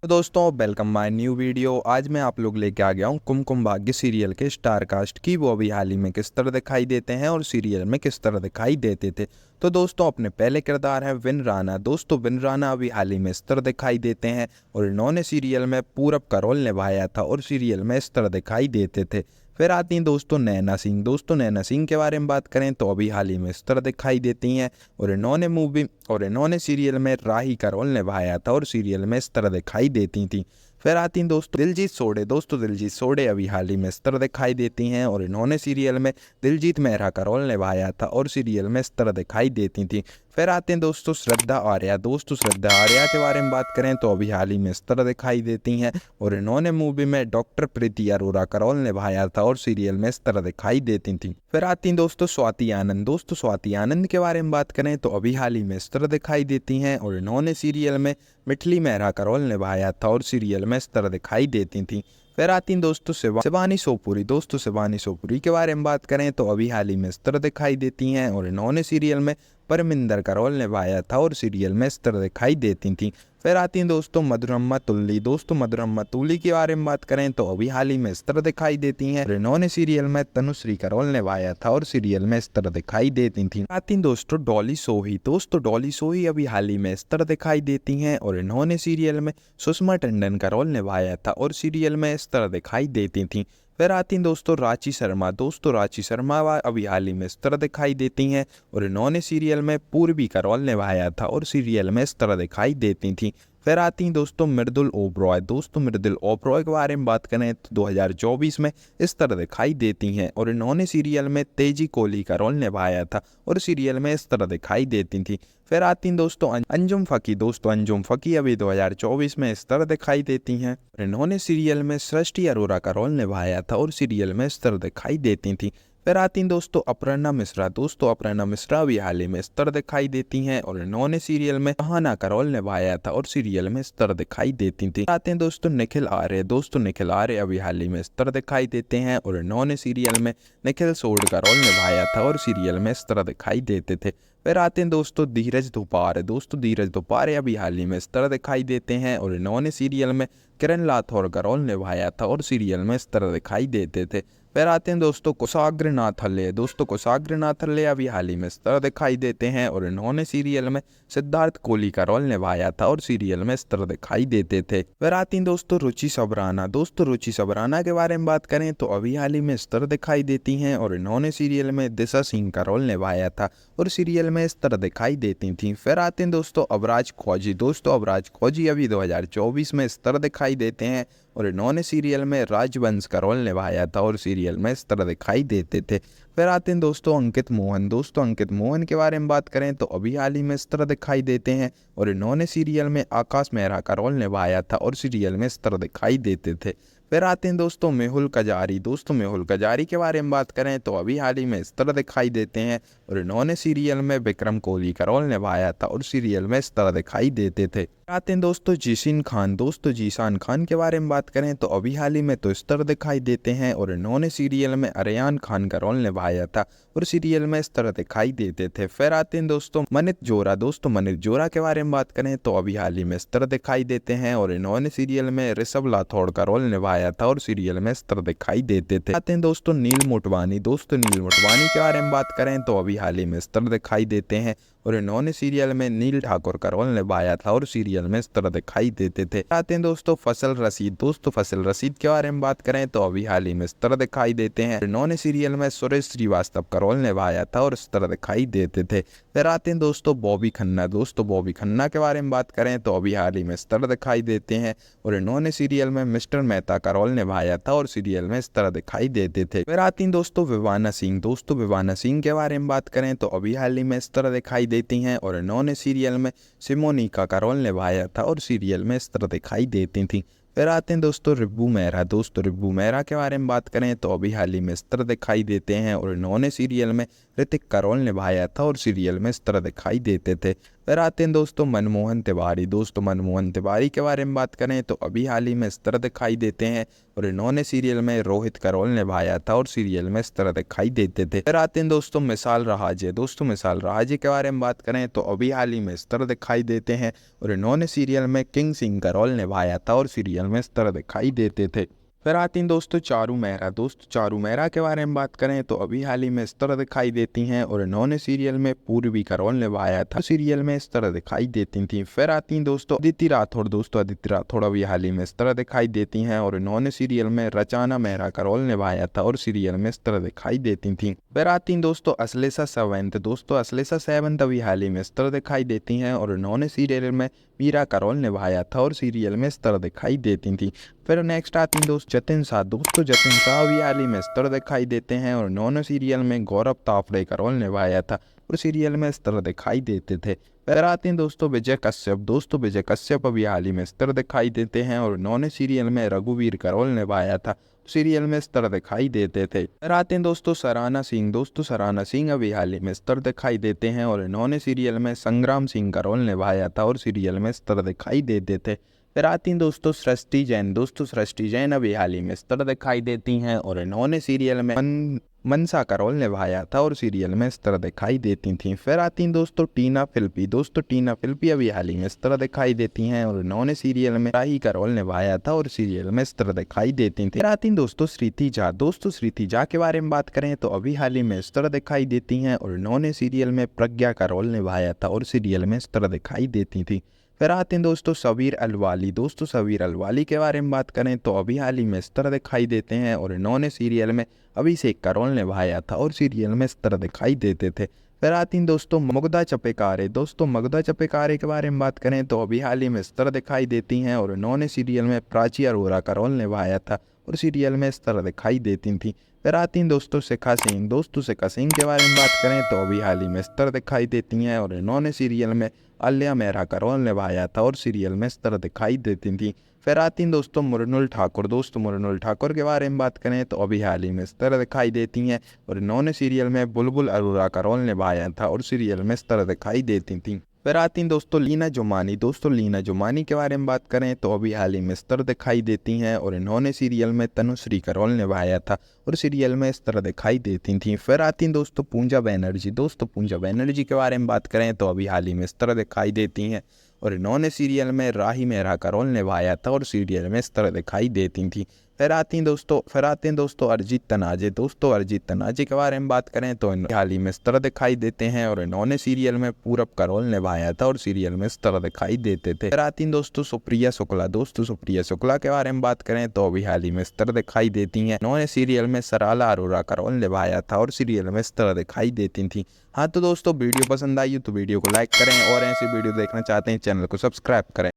तो दोस्तों welcome my new video. आज मैं आप लोग लेके आ गया हूँ कुमकुम भाग्य सीरियल के स्टार कास्ट की वो अभी हाल ही में किस तरह दिखाई देते हैं और सीरियल में किस तरह दिखाई देते थे। तो दोस्तों अपने पहले किरदार हैं विन राणा। दोस्तों विन राणा अभी हाल ही में इस तरह दिखाई देते हैं और इन्होंने सीरियल में पूरब का रोल निभाया था और सीरियल में इस तरह दिखाई देते थे। फिर आती हैं दोस्तों नैना सिंह। दोस्तों नैना सिंह के बारे में बात करें तो अभी हाल ही में इस तरह दिखाई देती हैं और इन्होंने सीरियल में राही का रोल निभाया था और सीरियल में इस तरह दिखाई देती थी। फिर आती हैं दोस्तों दिलजीत सोढ़े। दोस्तों दिलजीत सोढ़े अभी हाल ही में इस तरह दिखाई देती हैं और इन्होंने सीरियल में दिलजीत मेहरा का रोल निभाया था और सीरियल में इस तरह दिखाई देती थी। फिर आते हैं दोस्तों श्रद्धा आर्या। दोस्तों श्रद्धा आर्या के बारे में बात करें तो अभी हाल ही में इस तरह दिखाई देती हैं और इन्होंने मूवी में डॉक्टर प्रीति अरोरा का रोल निभाया था और सीरियल में इस तरह दिखाई देती थी। फिर आती हैं दोस्तों स्वाति आनंद। दोस्तों स्वाति आनंद के बारे में बात करें तो अभी हाल ही में इस तरह दिखाई देती हैं और इन्होंने सीरियल में मिठली मेहरा का रोल निभाया था और सीरियल में इस तरह दिखाई देती थी। फिर आती हैं दोस्तों शिवानी सोपुरी। दोस्तों शिवानी सोपुरी के बारे में बात करें तो अभी हाल ही में इस तरह दिखाई देती हैं और इन्होंने सीरियल में परमिंदर का रोल निभाया था और सीरियल में इस तरह दिखाई देती थी। फिर आती हैं दोस्तों मधुरमा तुल्ली। दोस्तों मधुरमा तुल्ली के बारे में बात करें तो अभी हाल ही में इस तरह दिखाई देती हैं और इन्होंने सीरियल में तनुश्री का रोल निभाया था और सीरियल में इस तरह दिखाई देती थी। आती हैं दोस्तों डॉली सोही। दोस्तों डॉली सोही अभी हाल ही में इस तरह दिखाई देती हैं और इन्होंने सीरियल में सुषमा टंडन का रोल निभाया था और सीरियल में इस तरह दिखाई देती थी। फिर आती हैं दोस्तों रांची शर्मा। दोस्तों रांची शर्मा अभी हाल ही में इस तरह दिखाई देती हैं और इन्होंने सीरियल में पूर्वी का रोल निभाया था और सीरियल में इस तरह दिखाई देती थी। फिर आती हैं दोस्तों मृदुल ओबरॉय। दोस्तों मृदुल ओबरॉय के बारे में बात करें तो 2024 में इस तरह दिखाई देती हैं और इन्होंने सीरियल में तेजी कोहली का रोल निभाया था और सीरियल में इस तरह दिखाई देती थी। फिर आती हैं दोस्तों अंजुम फ़की। दोस्तों अंजुम फ़की अभी 2024 में इस तरह दिखाई देती हैं और इन्होंने सीरियल में सृष्टि अरोरा का रोल निभाया था और सीरियल में इस तरह दिखाई देती थी। फिर आती हैं दोस्तों अपर्णा मिश्रा। दोस्तों अपर्णा मिश्रा भी हाल ही में इस तरह दिखाई देती हैं और इन्होंने सीरियल में कहाना का रोल निभाया था और सीरियल में इस तरह दिखाई देती थी। आते हैं दोस्तों निखिल आर्य। दोस्तों निखिल आर्य अभी हाल ही में इस तरह दिखाई देते हैं और इन्होंने सीरियल में निखिल सोढ़ का रोल निभाया था और सीरियल में इस तरह दिखाई देते थे। फिर आते हैं दोस्तों धीरज धुपार। दोस्तों धीरज धुपार अभी हाल ही में इस तरह दिखाई देते हैं और इन्होंने सीरियल में किरण राठौर का रोल निभाया था और सीरियल में इस तरह दिखाई देते थे। फिर आते हैं दोस्तों कुशाग्र नाथल्ले। दोस्तों कुशाग्र नाथल्ले अभी हाल ही में इस तरह दिखाई देते हैं और इन्होंने सीरियल में सिद्धार्थ कोहली का रोल निभाया था और सीरियल में इस तरह दिखाई देते थे। फिर आती हैं दोस्तों रुचि सबराना। दोस्तों रुचि सबराना के बारे में बात करें तो अभी हाल ही में इस तरह दिखाई देती हैं और इन्होंने सीरियल में दिशा सिंह का रोल निभाया था और सीरियल में इस तरह दिखाई देती थी। फिर आते हैं दोस्तों अबराज खोजी। दोस्तों अबराज खोजी अभी 2024 में इस तरह दिखाई देते हैं और इन्होंने सीरियल में राजवंश का रोल निभाया था और सीरियल में इस तरह दिखाई देते थे। फिर आते हैं दोस्तों अंकित मोहन। दोस्तों अंकित मोहन के बारे में बात करें तो अभी हाल ही में इस तरह दिखाई देते हैं और इन्होंने सीरियल में आकाश मेहरा का रोल निभाया था और सीरियल में इस तरह दिखाई देते थे। फिर आते हैं दोस्तों मेहुल कजारी। दोस्तों मेहुल कजारी के बारे में बात करें तो अभी हाल ही में इस तरह दिखाई देते हैं और इन्होंने सीरियल में विक्रम कोहली का रोल निभाया था और सीरियल में इस तरह दिखाई देते थे। आते हैं दोस्तों जीशान खान। दोस्तों जीशान खान के बारे में बात करें तो अभी हाल ही में तो इस तरह दिखाई देते हैं और इन्होंने सीरियल में अरयान खान का रोल निभाया था और सीरियल में इस तरह दिखाई देते थे। फिर आते हैं दोस्तों मनित जोरा। दोस्तों मनित जोरा के बारे में बात करें तो अभी हाल ही में इस तरह दिखाई देते हैं और इन्होंने सीरियल में ऋषभ राठौड़ का रोल निभाया था और सीरियल में इस तरह दिखाई देते थे। आते हैं दोस्तों नील मोटवानी। दोस्तों नील मोटवानी के बारे में बात करें तो अभी हाल ही में इस तरह दिखाई देते हैं और इन्होंने सीरियल में नील ठाकुर का रोल निभाया था और सीरियल में इस तरह दिखाई देते थे। आते हैं दोस्तों फसल रशीद। दोस्तों फसल रशीद के बारे में बात करें तो अभी हाल ही में इस तरह दिखाई देते हैं। इन्होंने सीरियल में सुरेश श्रीवास्तव का रोल निभाया था और इस तरह दिखाई देते थे। फिर आते हैं दोस्तों बॉबी खन्ना। दोस्तों बॉबी खन्ना के बारे में बात करें तो अभी हाल ही में इस तरह दिखाई देते हैं और इन्होंने सीरियल में मिस्टर मेहता का रोल निभाया था और सीरियल में इस तरह दिखाई देते थे। फिर आती हैं दोस्तों विवाना सिंह। दोस्तों विवाना सिंह के बारे में बात करें तो अभी हाल ही में इस तरह दिखाई देती हैं और इन्होंने सीरियल में सिमोनिका का रोल निभाया था और सीरियल में इस तरह दिखाई देती थी। फिर आते हैं दोस्तों रिब्बू मेहरा। दोस्तों रिब्बू मेहरा के बारे में बात करें तो अभी हाल ही में इस तरह दिखाई देते हैं और इन्होंने सीरियल में ऋतिक करोल निभाया था और सीरियल में इस तरह दिखाई देते थे। फिर आते हैं दोस्तों मनमोहन तिवारी। दोस्तों मनमोहन तिवारी के बारे में बात करें तो अभी हाल ही में इस तरह दिखाई देते हैं और इन्होंने सीरियल में रोहित करोल निभाया था और सीरियल में इस तरह दिखाई देते थे। फिर आते हैं दोस्तों मिसाल राजे। दोस्तों मिसाल राजे के बारे में बात करें तो अभी हाल ही में इस तरह दिखाई देते हैं और इन्होंने सीरियल में किंग सिंह का रोल निभाया था और सीरियल में इस तरह दिखाई देते थे। फिर आती हैं दोस्तों चारू मेहरा। दोस्तों चारू मेहरा के बारे में बात करें तो अभी हाल ही में इस तरह दिखाई देती हैं और इन्होंने सीरियल में पूर्वी का रोल निभाया था, सीरियल में इस तरह दिखाई देती थी। फिर आती हैं दोस्तों अदिति राठौड़। दोस्तों अदिति राठौड़ अभी हाल ही में इस तरह दिखाई देती हैं और इन्होंने सीरियल में रचाना मेहरा का रोल निभाया था और सीरियल में इस तरह दिखाई देती थी। फिर आती हैं दोस्तों अश्लेषा सावंत। दोस्तों अश्लेषा सावंत अभी हाल ही में इस तरह दिखाई देती हैं और इन्होंने सीरियल में मीरा का रोल निभाया था और सीरियल में इस तरह दिखाई देती थी। फिर नेक्स्ट आती हैं दोस्त जतिन शाह। दोस्तों जतिन शाह अभी हाल ही में इस तरह दिखाई देते हैं और इन्होंने सीरियल में गौरव ताफड़े का रोल निभाया था और सीरियल में इस तरह दिखाई देते थे। फिर आते हैं दोस्तों विजय कश्यप। दोस्तों विजय कश्यप अभी हाल ही में इस तरह दिखाई देते हैं और इन्होंने सीरियल में रघुवीर का रोल निभाया था, सीरियल में इस तरह दिखाई देते थे। फिर आते हैं दोस्तों सराहना सिंह। दोस्तों सराहना सिंह अभी हाल ही में इस तरह दिखाई देते हैं और इन्होंने सीरियल में संग्राम सिंह का रोल निभाया था और सीरियल में इस तरह दिखाई देते थे। फिर आती हैं दोस्तों सृष्टि जैन। दोस्तों सृष्टि जैन अभी हाल ही में इस तरह दिखाई देती हैं और इन्होंने सीरियल में मनसा का रोल निभाया था और सीरियल में इस तरह दिखाई देती थीं। फिर आती हैं दोस्तों टीना फिल्पी। दोस्तों टीना फिल्पी अभी हाल ही में इस तरह दिखाई देती हैं और इन्होंने सीरियल में राही का रोल निभाया था और सीरियल में इस तरह दिखाई देती थी। फिर आती हैं दोस्तों स्रीति झा। दोस्तों स्रीति झा के बारे में बात करें तो अभी हाल ही में इस तरह दिखाई देती हैं और इन्होंने सीरियल में प्रज्ञा का रोल निभाया था और सीरियल में इस तरह दिखाई देती थी। फिर आते हैं दोस्तों सबीर अलवाली। दोस्तों सबीर अलवाली के बारे में बात करें तो अभी हाल ही में इस तरह दिखाई देते हैं और इन्होंने सीरियल में अभिषेक का रोल निभाया था और सीरियल में इस तरह दिखाई देते थे। फिर आती हैं दोस्तों मुग्धा चपेकारे। दोस्तों मुग्धा चपेकारे के बारे में बात करें तो अभी हाल ही में इस तरह दिखाई देती हैं और इन्होंने सीरियल में प्राची अरोरा का रोल निभाया था और सीरियल में इस तरह दिखाई देती थी। फिर आती हैं दोस्तों शिखा सिंह। दोस्तों शिखा सिंह के बारे में बात करें तो अभी हाल ही में इस तरह दिखाई देती हैं और इन्होंने सीरियल में आलिया मेहरा का रोल निभाया था और सीरियल में इस तरह दिखाई देती थी। फिर आती हैं दोस्तों मुरनुल ठाकुर। दोस्तों मुरनुल ठाकुर के बारे में बात करें तो अभी हाल ही में इस तरह दिखाई देती हैं और इन्होंने सीरियल में बुलबुल अरोरा का रोल निभाया था और सीरियल में इस तरह दिखाई देती थी। फिर आती हैं दोस्तों लीना जुमानी। दोस्तों लीना जुमानी के बारे में बात करें तो अभी हाल ही में इस तरह दिखाई देती हैं और इन्होंने सीरियल में तनुश्री का रोल निभाया था और सीरियल में इस तरह दिखाई देती थी। फिर आती हैं दोस्तों पूजा बनर्जी। दोस्तों पूजा बनर्जी के बारे में बात करें तो अभी हाल ही में इस तरह दिखाई देती हैं और इन्होंने सीरियल में राही मेहरा का रोल निभाया था और सीरियल में इस तरह दिखाई देती थी। फिर आते हैं दोस्तों अरिजीत तनाजे। दोस्तों अरिजीत तनाजे के बारे में बात करें तो हाल ही में इस तरह दिखाई देते हैं और इन्होंने सीरियल में पूरब का रोल निभाया था और सीरियल में इस तरह दिखाई देते थे। फिर आती हैं दोस्तों सुप्रिया शुक्ला। दोस्तों सुप्रिया शुक्ला के बारे में बात करें तो अभी हाल ही में इस तरह दिखाई देती हैं। इन्होंने सीरियल में सराला अरोरा का रोल निभाया था और सीरियल में इस तरह दिखाई देती थी। हाँ तो दोस्तों वीडियो पसंद आई हो तो वीडियो को लाइक करें और ऐसी वीडियो देखना चाहते हैं चैनल को सब्सक्राइब करें।